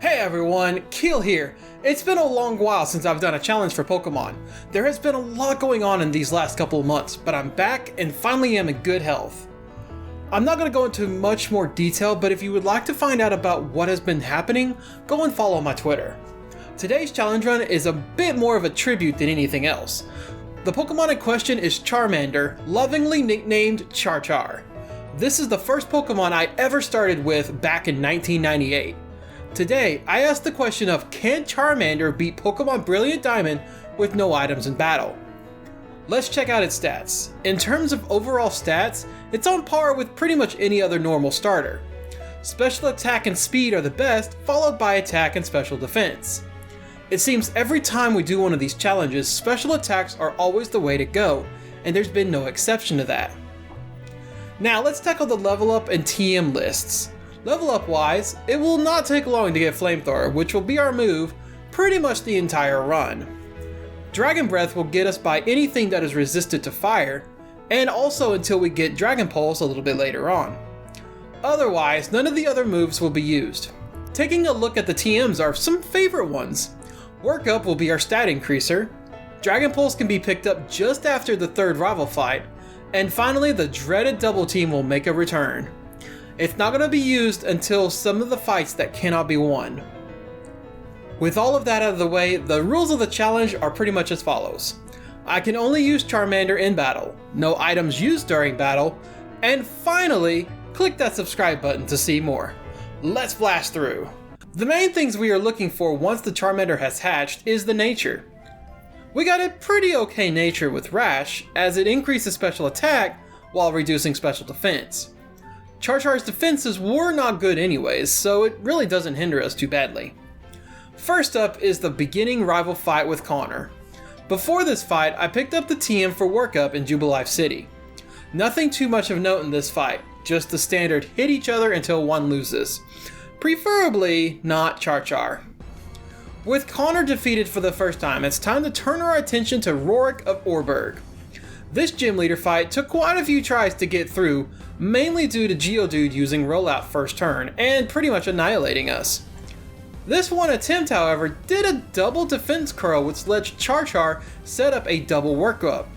Hey everyone, Keel here. It's been a long while since I've done a challenge for Pokemon. There has been a lot going on in these last couple of months, but I'm back and finally am in good health. I'm not going to go into much more detail, but if you would like to find out about what has been happening, go and follow my Twitter. Today's challenge run is a bit more of a tribute than anything else. The Pokemon in question is Charmander, lovingly nicknamed Char Char. This is the first Pokemon I ever started with back in 1998. Today, I asked the question of, can Charmander beat Pokémon Brilliant Diamond with no items in battle? Let's check out its stats. In terms of overall stats, it's on par with pretty much any other normal starter. Special attack and speed are the best, followed by attack and special defense. It seems every time we do one of these challenges, special attacks are always the way to go, and there's been no exception to that. Now let's tackle the level up and TM lists. Level up wise, it will not take long to get Flamethrower, which will be our move pretty much the entire run. Dragon Breath will get us by anything that is resistant to fire, and also until we get Dragon Pulse a little bit later on. Otherwise, none of the other moves will be used. Taking a look at the TMs are some favorite ones. Work Up will be our stat increaser, Dragon Pulse can be picked up just after the third rival fight, and finally the dreaded Double Team will make a return. It's not going to be used until some of the fights that cannot be won. With all of that out of the way, the rules of the challenge are pretty much as follows. I can only use Charmander in battle, no items used during battle, and finally, click that subscribe button to see more. Let's blast through. The main things we are looking for once the Charmander has hatched is the nature. We got a pretty okay nature with Rash, as it increases special attack while reducing special defense. Char Char's defenses were not good anyways, so it really doesn't hinder us too badly. First up is the beginning rival fight with Connor. Before this fight, I picked up the TM for Work Up in Jubilife City. Nothing too much of note in this fight, just the standard hit each other until one loses. Preferably not Char Char. With Connor defeated for the first time, it's time to turn our attention to Rorik of Orberg. This gym leader fight took quite a few tries to get through, mainly due to Geodude using rollout first turn and pretty much annihilating us. This one attempt, however, did a double defense curl which let Char Char set up a double work up.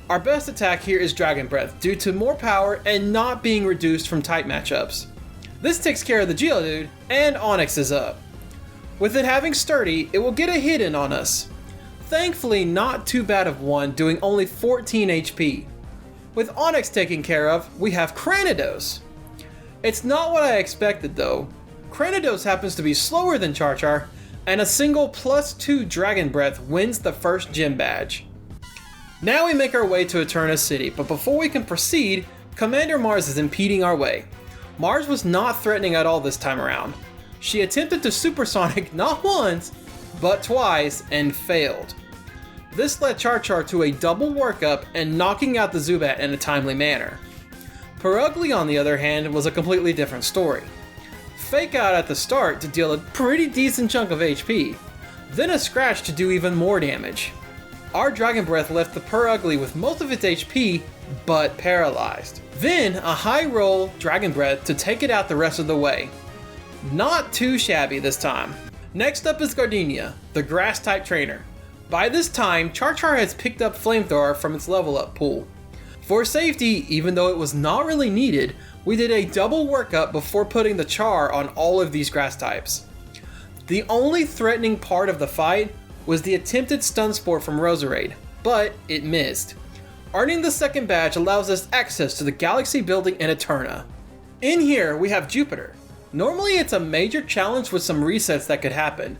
Our best attack here is Dragon Breath due to more power and not being reduced from type matchups. This takes care of the Geodude and Onix is up. With it having Sturdy, it will get a hit in on us. Thankfully not too bad of one, doing only 14 HP. With Onix taken care of, we have Cranidos. It's not what I expected though. Cranidos happens to be slower than Char Char, and a single +2 Dragon Breath wins the first gym badge. Now we make our way to Eterna City, but before we can proceed, Commander Mars is impeding our way. Mars was not threatening at all this time around. She attempted to Supersonic not once, but twice, and failed. This led Char Char to a double work up and knocking out the Zubat in a timely manner. Purugly, on the other hand, was a completely different story. Fake Out at the start to deal a pretty decent chunk of HP, then a Scratch to do even more damage. Our Dragon Breath left the Purugly with most of its HP, but paralyzed. Then a high roll Dragon Breath to take it out the rest of the way. Not too shabby this time. Next up is Gardenia, the grass type trainer. By this time, Char Char has picked up Flamethrower from its level up pool. For safety, even though it was not really needed, we did a double workup before putting the Char on all of these grass types. The only threatening part of the fight was the attempted Stun Spore from Roserade, but it missed. Earning the second badge allows us access to the Galaxy building in Eterna. In here, we have Jupiter. Normally it's a major challenge with some resets that could happen.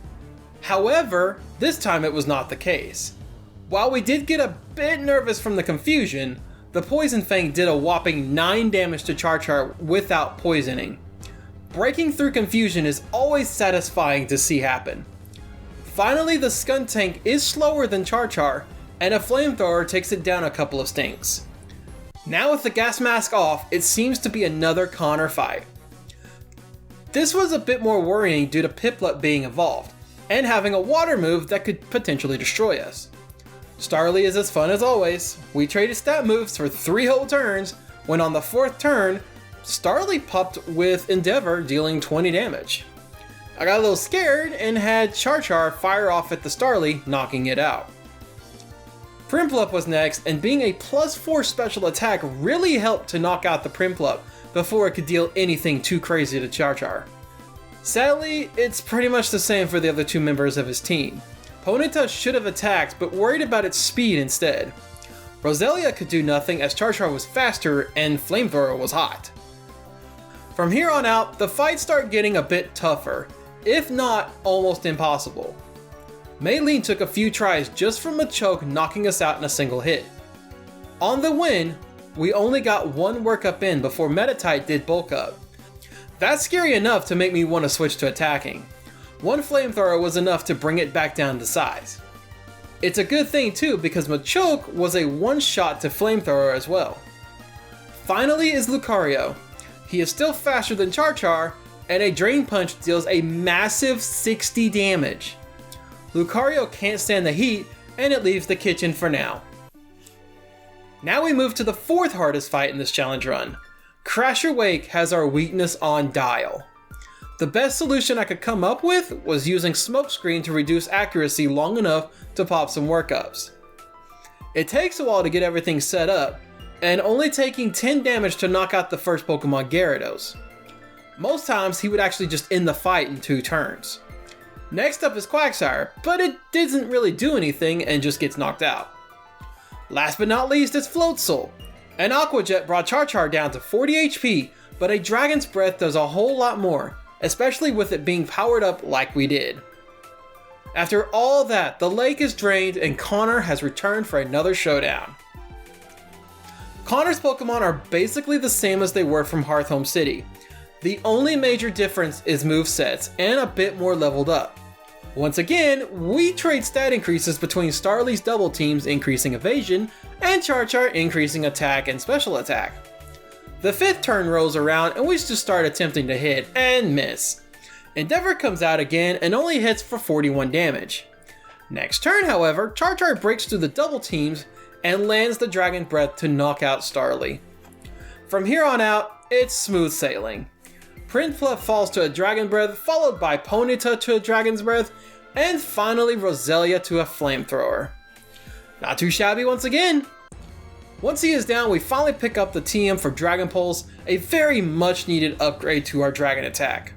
However, this time it was not the case. While we did get a bit nervous from the confusion, the Poison Fang did a whopping 9 damage to Char Char without poisoning. Breaking through confusion is always satisfying to see happen. Finally, the Skuntank is slower than Char Char, and a Flamethrower takes it down a couple of stinks. Now with the gas mask off, it seems to be another Connor fight. This was a bit more worrying due to Piplup being evolved, and having a water move that could potentially destroy us. Starly is as fun as always. We traded stat moves for 3 whole turns, when on the 4th turn, Starly popped with Endeavor dealing 20 damage. I got a little scared and had Char fire off at the Starly, knocking it out. Prinplup was next, and being a +4 special attack really helped to knock out the Prinplup before it could deal anything too crazy to Char. Sadly, it's pretty much the same for the other two members of his team. Ponyta should have attacked, but worried about its speed instead. Roselia could do nothing as Char was faster and Flamethrower was hot. From here on out, the fights start getting a bit tougher, if not almost impossible. Maylene took a few tries just from Machoke knocking us out in a single hit. On the win, we only got one workup in before Meditite did bulk up. That's scary enough to make me want to switch to attacking. One Flamethrower was enough to bring it back down to size. It's a good thing too because Machoke was a one-shot to Flamethrower as well. Finally is Lucario. He is still faster than Char, and a Drain Punch deals a massive 60 damage. Lucario can't stand the heat, and it leaves the kitchen for now. Now we move to the fourth hardest fight in this challenge run. Crasher Wake has our weakness on Dial. The best solution I could come up with was using Smokescreen to reduce accuracy long enough to pop some workups. It takes a while to get everything set up, and only taking 10 damage to knock out the first Pokemon Gyarados. Most times he would actually just end the fight in 2 turns. Next up is Quagsire, but it doesn't really do anything and just gets knocked out. Last but not least is Floatzel. An Aqua Jet brought Char down to 40 HP, but a Dragon's Breath does a whole lot more, especially with it being powered up like we did. After all that, the lake is drained and Connor has returned for another showdown. Connor's Pokemon are basically the same as they were from Hearthome City. The only major difference is movesets and a bit more leveled up. Once again, we trade stat increases between Starly's double teams increasing evasion and Char increasing attack and special attack. The 5th turn rolls around and we just start attempting to hit and miss. Endeavor comes out again and only hits for 41 damage. Next turn, however, Char breaks through the double teams and lands the Dragon Breath to knock out Starly. From here on out, it's smooth sailing. Prinplup falls to a Dragon Breath, followed by Ponyta to a Dragon's Breath, and finally Roselia to a Flamethrower. Not too shabby once again. Once he is down, we finally pick up the TM for Dragon Pulse, a very much needed upgrade to our Dragon attack.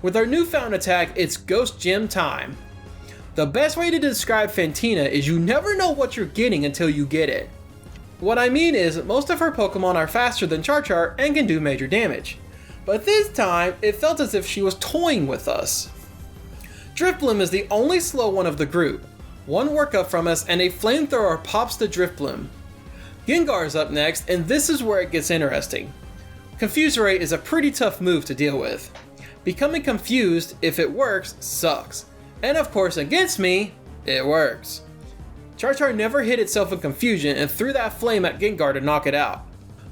With our newfound attack, it's Ghost Gem time. The best way to describe Fantina is you never know what you're getting until you get it. What I mean is, most of her Pokemon are faster than Char and can do major damage. But this time, it felt as if she was toying with us. Drifblim is the only slow one of the group. One workup from us and a Flamethrower pops the Drifblim. Gengar is up next, and this is where it gets interesting. Confuse Ray is a pretty tough move to deal with. Becoming confused, if it works, sucks. And of course against me, it works. Char never hit itself in confusion and threw that flame at Gengar to knock it out.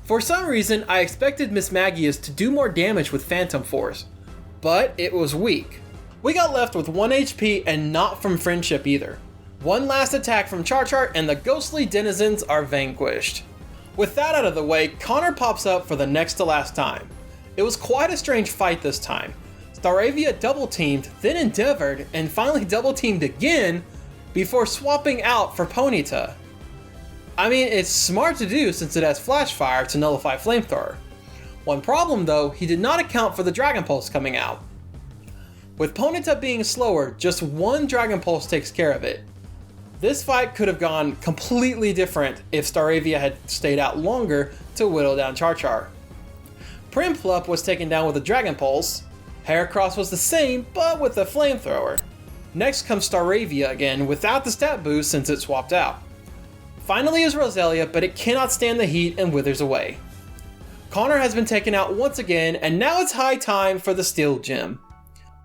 For some reason, I expected Mismagius to do more damage with Phantom Force, but it was weak. We got left with 1 HP and not from Friendship either. One last attack from Char and the ghostly denizens are vanquished. With that out of the way, Connor pops up for the next to last time. It was quite a strange fight this time. Staravia double teamed, then endeavored, and finally double teamed again before swapping out for Ponyta. I mean, it's smart to do since it has Flash Fire to nullify Flamethrower. One problem though, he did not account for the Dragon Pulse coming out. With Ponyta being slower, just one Dragon Pulse takes care of it. This fight could have gone completely different if Staravia had stayed out longer to whittle down Char. Prinplup was taken down with a Dragon Pulse. Heracross was the same, but with a Flamethrower. Next comes Staravia again without the stat boost since it swapped out. Finally is Roselia, but it cannot stand the heat and withers away. Connor has been taken out once again, and now it's high time for the Steel Gem.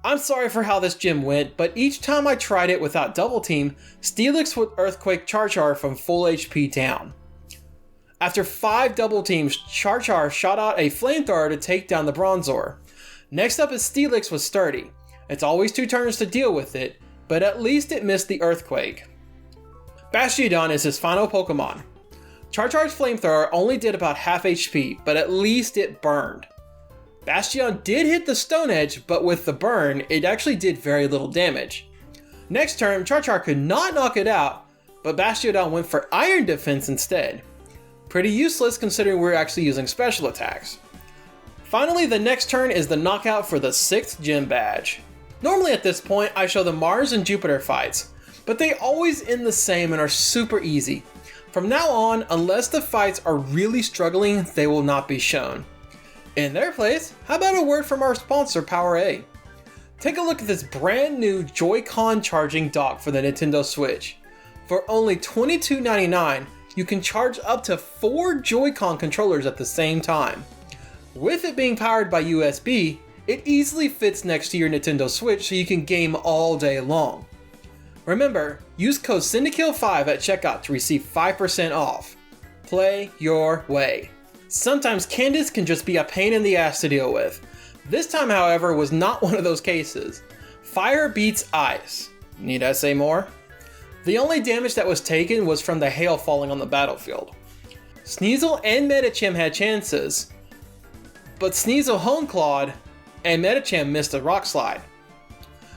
I'm sorry for how this gym went, but each time I tried it without double team, Steelix would Earthquake Char from full HP down. After 5 double teams, Char shot out a Flamethrower to take down the Bronzor. Next up is Steelix with Sturdy. It's always 2 turns to deal with it, but at least it missed the Earthquake. Bastiodon is his final Pokemon. Char's Flamethrower only did about half HP, but at least it burned. Bastion did hit the Stone Edge, but with the burn, it actually did very little damage. Next turn, Char could not knock it out, but Bastiodon went for Iron Defense instead. Pretty useless considering we're actually using special attacks. Finally, the next turn is the knockout for the 6th gym badge. Normally at this point, I show the Mars and Jupiter fights, but they always end the same and are super easy. From now on, unless the fights are really struggling, they will not be shown. In their place, how about a word from our sponsor, PowerA? Take a look at this brand new Joy-Con charging dock for the Nintendo Switch. For only $22.99, you can charge up to 4 Joy-Con controllers at the same time. With it being powered by USB, it easily fits next to your Nintendo Switch so you can game all day long. Remember, use code Syndikill5 at checkout to receive 5% off. Play your way. Sometimes Candace can just be a pain in the ass to deal with. This time, however, was not one of those cases. Fire beats ice. Need I say more? The only damage that was taken was from the hail falling on the battlefield. Sneasel and Medicham had chances, but Sneasel Honeclawed and Medicham missed a rock slide.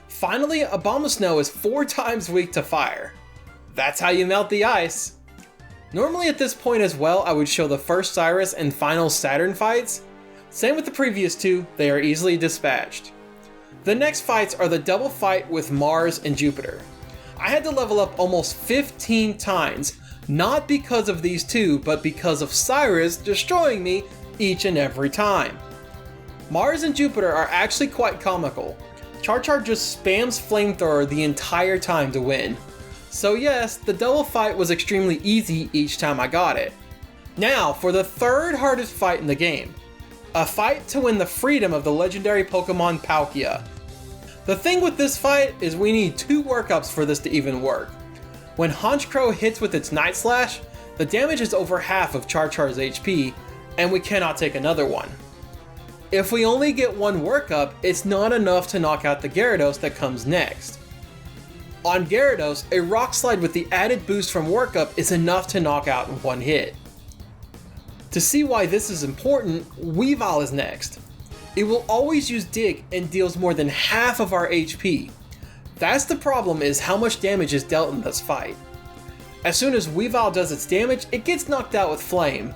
Finally, Abomasnow is 4 times weak to fire. That's how you melt the ice. Normally at this point as well, I would show the first Cyrus and final Saturn fights. Same with the previous 2, they are easily dispatched. The next fights are the double fight with Mars and Jupiter. I had to level up almost 15 times, not because of these 2, but because of Cyrus destroying me each and every time. Mars and Jupiter are actually quite comical. Char just spams Flamethrower the entire time to win. So yes, the double fight was extremely easy each time I got it. Now for the 3rd hardest fight in the game. A fight to win the freedom of the legendary Pokemon Palkia. The thing with this fight is we need 2 workups for this to even work. When Honchkrow hits with its Night Slash, the damage is over half of Char's HP, and we cannot take another one. If we only get 1 workup, it's not enough to knock out the Gyarados that comes next. On Gyarados, a Rock Slide with the added boost from workup is enough to knock out in 1 hit. To see why this is important, Weavile is next. It will always use Dig and deals more than half of our HP. That's the problem, is how much damage is dealt in this fight. As soon as Weavile does its damage, it gets knocked out with Flame.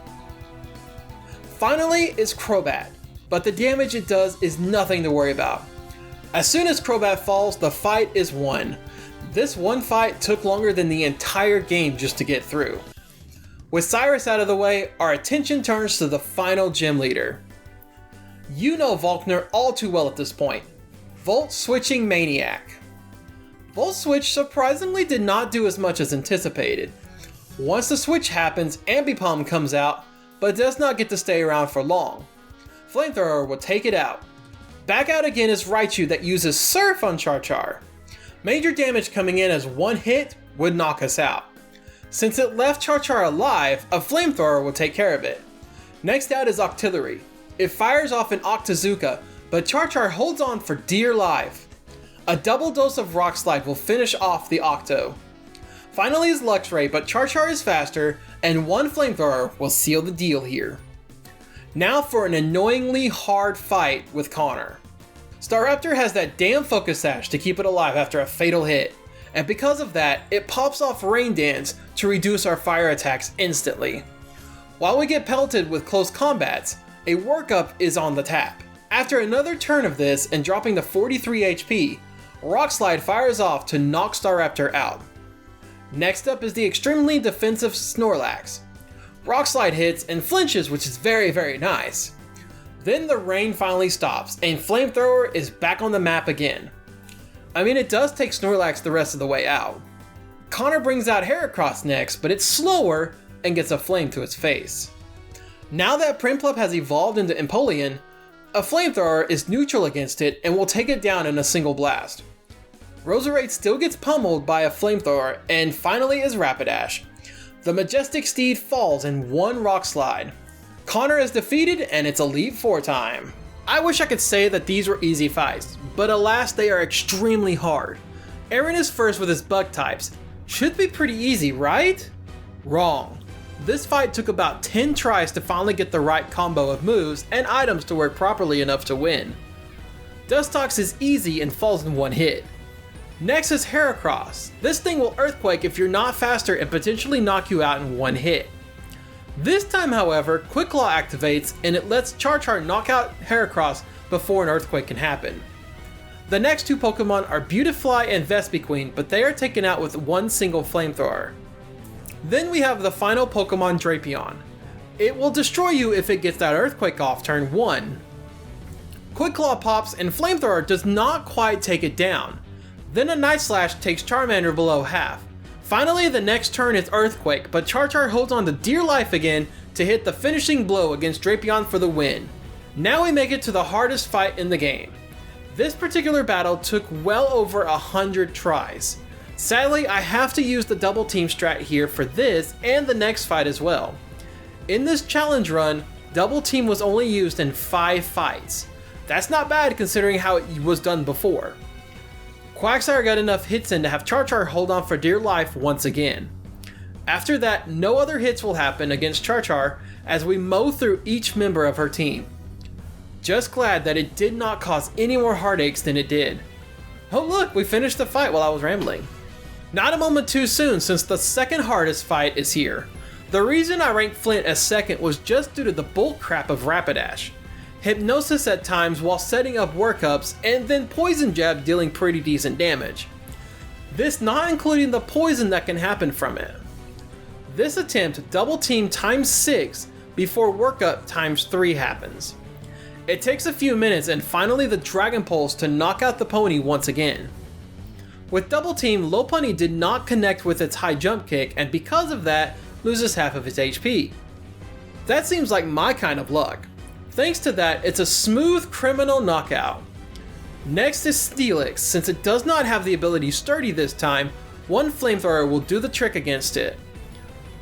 Finally is Crobat, but the damage it does is nothing to worry about. As soon as Crobat falls, the fight is won. This one fight took longer than the entire game just to get through. With Cyrus out of the way, our attention turns to the final gym leader. You know Volkner all too well at this point. Volt Switching Maniac. Volt Switch surprisingly did not do as much as anticipated. Once the switch happens, Ambipom comes out, but does not get to stay around for long. Flamethrower will take it out. Back out again is Raichu that uses Surf on Char. Major damage coming in as 1 hit would knock us out. Since it left Char alive, a Flamethrower will take care of it. Next out is Octillery. It fires off an Octazooka, but Char holds on for dear life. A double dose of Rock Slide will finish off the Octo. Finally is Luxray, but Char is faster, and 1 Flamethrower will seal the deal here. Now for an annoyingly hard fight with Connor. Staraptor has that damn Focus Sash to keep it alive after a fatal hit, and because of that, it pops off Rain Dance to reduce our fire attacks instantly. While we get pelted with close combats, a workup is on the tap. After another turn of this and dropping to 43 HP, Rock Slide fires off to knock Staraptor out. Next up is the extremely defensive Snorlax. Rock Slide hits and flinches, which is very nice. Then the rain finally stops and Flamethrower is back on the map again. I mean, it does take Snorlax the rest of the way out. Connor brings out Heracross next, but it's slower and gets a flame to its face. Now that Prinplup has evolved into Empoleon, a Flamethrower is neutral against it and will take it down in a single blast. Roserade still gets pummeled by a Flamethrower, and finally is Rapidash. The majestic steed falls in 1 Rock Slide. Connor is defeated and it's Elite 4 time. I wish I could say that these were easy fights, but alas they are extremely hard. Aaron is first with his bug types. Should be pretty easy, right? Wrong. This fight took about 10 tries to finally get the right combo of moves and items to work properly enough to win. Dustox is easy and falls in one hit. Next is Heracross. This thing will Earthquake if you're not faster and potentially knock you out in one hit. This time, however, Quick Claw activates and it lets Char knock out Heracross before an Earthquake can happen. The next two Pokemon are Beautifly and Vespiquen, but they are taken out with one single Flamethrower. Then we have the final Pokemon Drapion. It will destroy you if it gets that Earthquake off turn 1. Quick Claw pops and Flamethrower does not quite take it down. Then a Night Slash takes Charmander below half. Finally, the next turn is Earthquake, but Char holds on to dear life again to hit the finishing blow against Drapion for the win. Now we make it to the hardest fight in the game. This particular battle took well over 100 tries. Sadly, I have to use the double team strat here for this and the next fight as well. In this challenge run, double team was only used in 5 fights. That's not bad considering how it was done before. Quagsire got enough hits in to have Char hold on for dear life once again. After that, no other hits will happen against Char as we mow through each member of her team. Just glad that it did not cause any more heartaches than it did. Oh look, we finished the fight while I was rambling. Not a moment too soon since the second hardest fight is here. The reason I ranked Flint as second was just due to the bull crap of Rapidash. Hypnosis at times while setting up workups, and then Poison Jab dealing pretty decent damage. This not including the poison that can happen from it. This attempt double team times 6 before workup times 3 happens. It takes a few minutes and finally the Dragon Pulse to knock out the pony once again. With double team, Lopunny did not connect with its high jump kick and because of that, loses half of its HP. That seems like my kind of luck. Thanks to that, it's a smooth criminal knockout. Next is Steelix. Since it does not have the ability Sturdy this time, one Flamethrower will do the trick against it.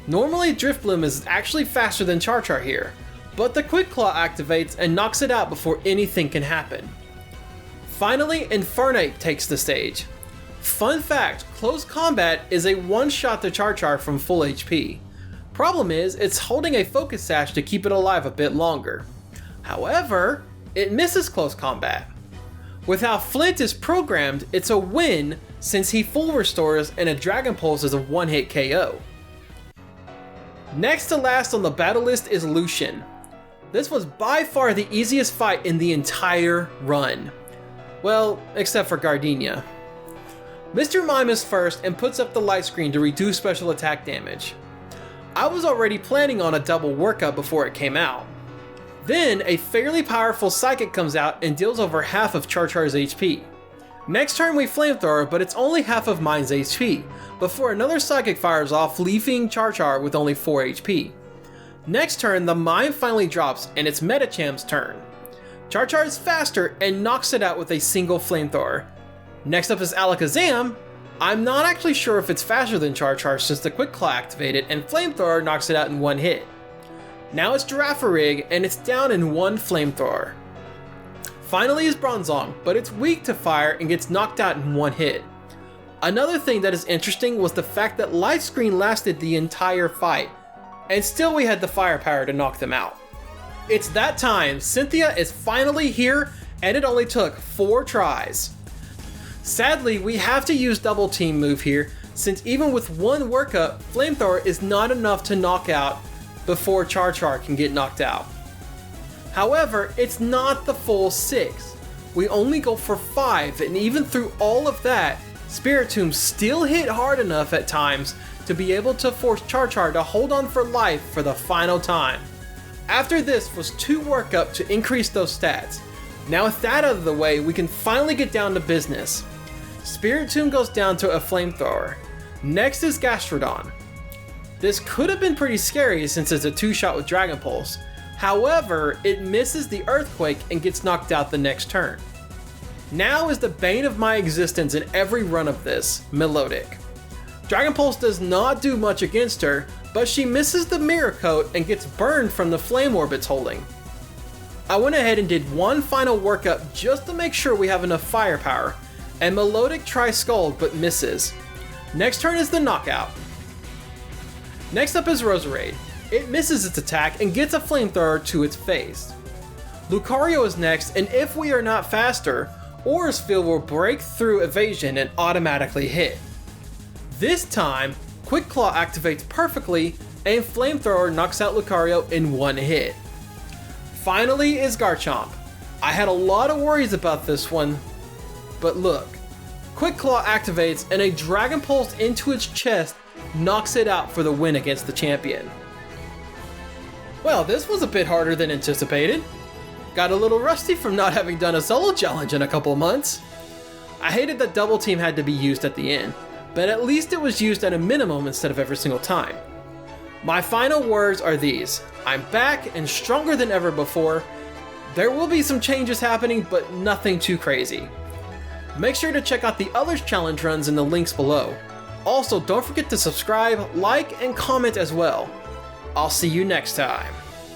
Normally Drifblim is actually faster than Char here, but the Quick Claw activates and knocks it out before anything can happen. Finally, Infernape takes the stage. Fun fact, Close Combat is a one-shot to Char from full HP. Problem is, it's holding a Focus Sash to keep it alive a bit longer. However, it misses Close Combat. With how Flint is programmed, it's a win since he full restores and a Dragon Pulse is a one-hit KO. Next to last on the battle list is Lucian. This was by far the easiest fight in the entire run. Well, except for Gardenia. Mr. Mime is first and puts up the light screen to reduce special attack damage. I was already planning on a double workup before it came out. Then, a fairly powerful Psychic comes out and deals over half of Char's HP. Next turn we Flamethrower, but it's only half of mine's HP, before another Psychic fires off, leaving Char with only 4 HP. Next turn, the Mime finally drops, and it's Metacham's turn. Char is faster and knocks it out with a single Flamethrower. Next up is Alakazam. I'm not actually sure if it's faster than Char since the Quick Claw activated, and Flamethrower knocks it out in one hit. Now it's Girafarig, and it's down in one Flamethrower. Finally is Bronzong, but it's weak to fire and gets knocked out in one hit. Another thing that is interesting was the fact that Light Screen lasted the entire fight, and still we had the firepower to knock them out. It's that time, Cynthia is finally here, and it only took 4 tries. Sadly, we have to use double team move here, since even with one workup, Flamethrower is not enough to knock out before Char can get knocked out. However, it's not the full 6. We only go for 5, and even through all of that, Spiritomb still hit hard enough at times to be able to force Char to hold on for life for the final time. After this was 2 workup to increase those stats. Now with that out of the way, we can finally get down to business. Spiritomb goes down to a Flamethrower. Next is Gastrodon. This could have been pretty scary since it's a 2-shot with Dragon Pulse. However, it misses the Earthquake and gets knocked out the next turn. Now is the bane of my existence in every run of this, Melodic. Dragon Pulse does not do much against her, but she misses the Mirror Coat and gets burned from the Flame Orb it's holding. I went ahead and did one final workup just to make sure we have enough firepower, and Melodic tries Scald but misses. Next turn is the Knockout. Next up is Roserade. It misses its attack and gets a flamethrower to its face. Lucario is next, and if we are not faster, Aura's Field will break through evasion and automatically hit. This time, Quick Claw activates perfectly, and Flamethrower knocks out Lucario in one hit. Finally is Garchomp. I had a lot of worries about this one, but look. Quick Claw activates and a Dragon Pulse into its chest knocks it out for the win against the champion. Well, this was a bit harder than anticipated. Got a little rusty from not having done a solo challenge in a couple months. I hated that Double Team had to be used at the end, but at least it was used at a minimum instead of every single time. My final words are these: I'm back and stronger than ever before. There will be some changes happening, but nothing too crazy. Make sure to check out the other challenge runs in the links below. Also, don't forget to subscribe, like, and comment as well. I'll see you next time.